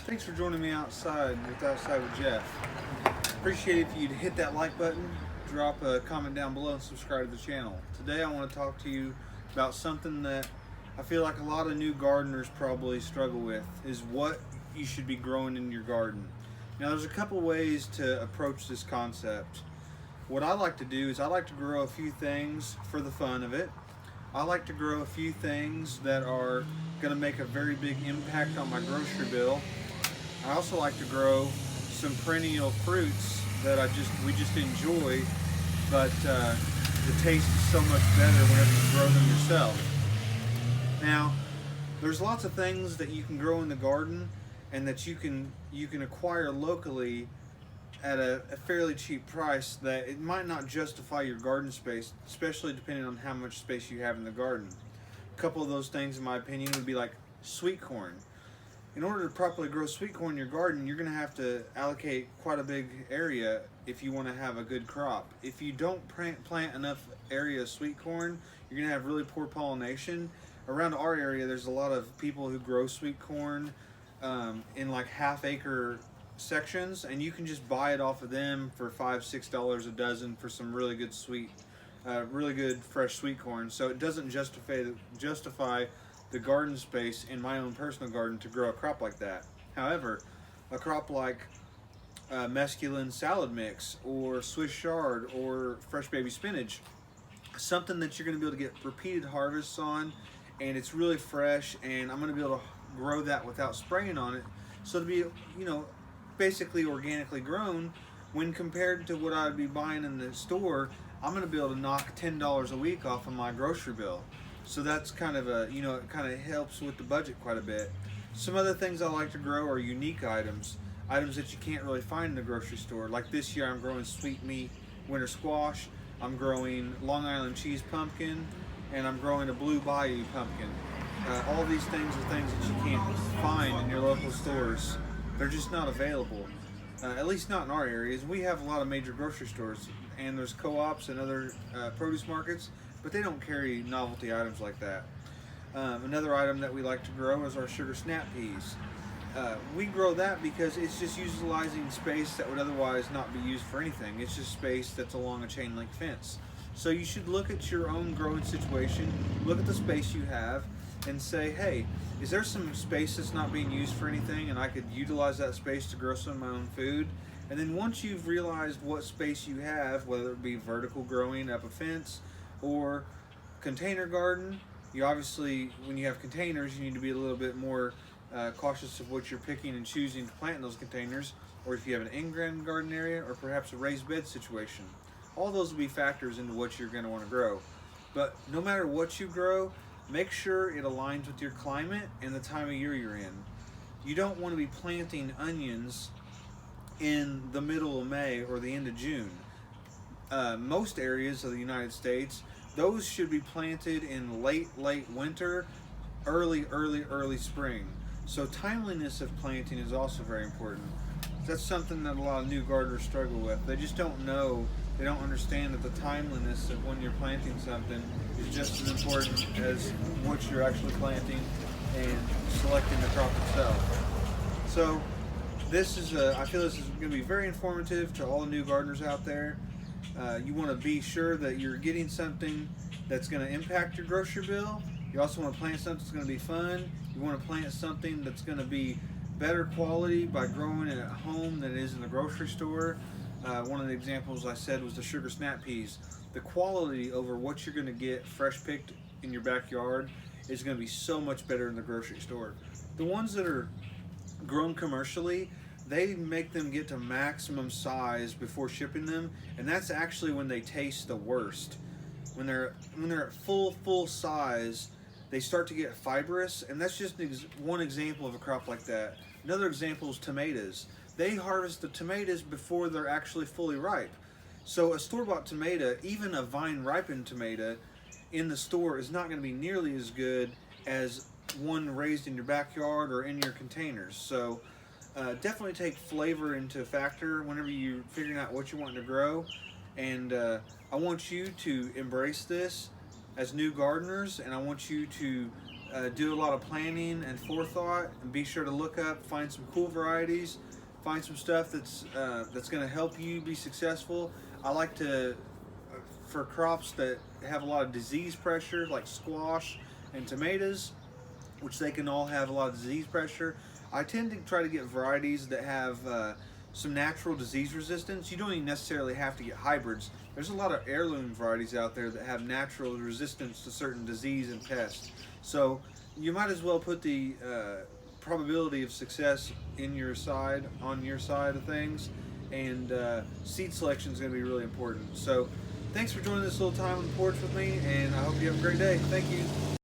Thanks for joining me outside with Jeff. Appreciate if you'd hit that like button, drop a comment down below, and subscribe to the channel. Today I want to talk to you about something that I feel like a lot of new gardeners probably struggle with, is what you should be growing in your garden. Now there's a couple ways to approach this concept. What I like to do is I like to grow a few things for the fun of it. I like to grow a few things that are going to make a very big impact on my grocery bill. I also like to grow some perennial fruits that we just enjoy, but the taste is so much better whenever you grow them yourself. Now, there's lots of things that you can grow in the garden and that you can acquire locally at a fairly cheap price that it might not justify your garden space, especially depending on how much space you have in the garden. A couple of those things, in my opinion, would be like sweet corn. In order to properly grow sweet corn in your garden, you're going to have to allocate quite a big area if you want to have a good crop. If you don't plant enough area of sweet corn, you're going to have really poor pollination. Around our area, there's a lot of people who grow sweet corn in like half-acre sections, and you can just buy it off of them for $5-6 a dozen for some really good really good fresh sweet corn. So it doesn't justify the garden space in my own personal garden to grow a crop like that. However, a crop like mesclun salad mix or Swiss chard or fresh baby spinach, something that you're going to be able to get repeated harvests on, and it's really fresh, and I'm going to be able to grow that without spraying on it, so to be, basically organically grown. When compared to what I would be buying in the store, I'm going to be able to knock $10 a week off of my grocery bill. So that's kind of it kind of helps with the budget quite a bit. Some other things I like to grow are unique items that you can't really find in the grocery store. Like this year I'm growing sweet meat winter squash, I'm growing Long Island cheese pumpkin, and I'm growing a blue bayou pumpkin. All these things are things that you can't find in your local stores. They're just not available, at least not in our areas. We have a lot of major grocery stores, and there's co-ops and other produce markets, but they don't carry novelty items like that. Another item that we like to grow is our sugar snap peas. We grow that because it's just utilizing space that would otherwise not be used for anything. It's just space that's along a chain link fence. So you should look at your own growing situation, look at the space you have, and say, hey, is there some space that's not being used for anything and I could utilize that space to grow some of my own food? And then once you've realized what space you have, whether it be vertical growing up a fence or container garden, you obviously, when you have containers, you need to be a little bit more cautious of what you're picking and choosing to plant in those containers, or if you have an in-ground garden area or perhaps a raised bed situation. All those will be factors into what you're going to want to grow. But no matter what you grow, make sure it aligns with your climate and the time of year you're in. You don't want to be planting onions in the middle of May or the end of June. Most areas of the United States, those should be planted in late winter, early spring. So timeliness of planting is also very important. That's something that a lot of new gardeners struggle with. They just don't know, they don't understand that the timeliness of when you're planting something is just as important as what you're actually planting and selecting the crop itself. So I feel this is going to be very informative to all the new gardeners out there. You want to be sure that you're getting something that's going to impact your grocery bill. You also want to plant something that's going to be fun. You want to plant something that's going to be better quality by growing it at home than it is in the grocery store. One of the examples I said was the sugar snap peas. The quality over what you're going to get fresh picked in your backyard is going to be so much better in the grocery store. The ones that are grown commercially, they make them get to maximum size before shipping them, and that's actually when they taste the worst. When they're at full size, they start to get fibrous, and that's just one example of a crop like that. Another example is tomatoes. They harvest the tomatoes before they're actually fully ripe. So a store-bought tomato, even a vine-ripened tomato in the store, is not going to be nearly as good as one raised in your backyard or in your containers. So definitely take flavor into a factor whenever you're figuring out what you want to grow. And I want you to embrace this as new gardeners, and I want you to do a lot of planning and forethought, and be sure to look up, find some cool varieties, find some stuff that's going to help you be successful. I like to, for crops that have a lot of disease pressure, like squash and tomatoes, which they can all have a lot of disease pressure, I tend to try to get varieties that have some natural disease resistance. You don't even necessarily have to get hybrids. There's a lot of heirloom varieties out there that have natural resistance to certain disease and pests. So you might as well put the probability of success on your side of things, and seed selection is going to be really important. So thanks for joining this little time on the porch with me, and I hope you have a great day. Thank you.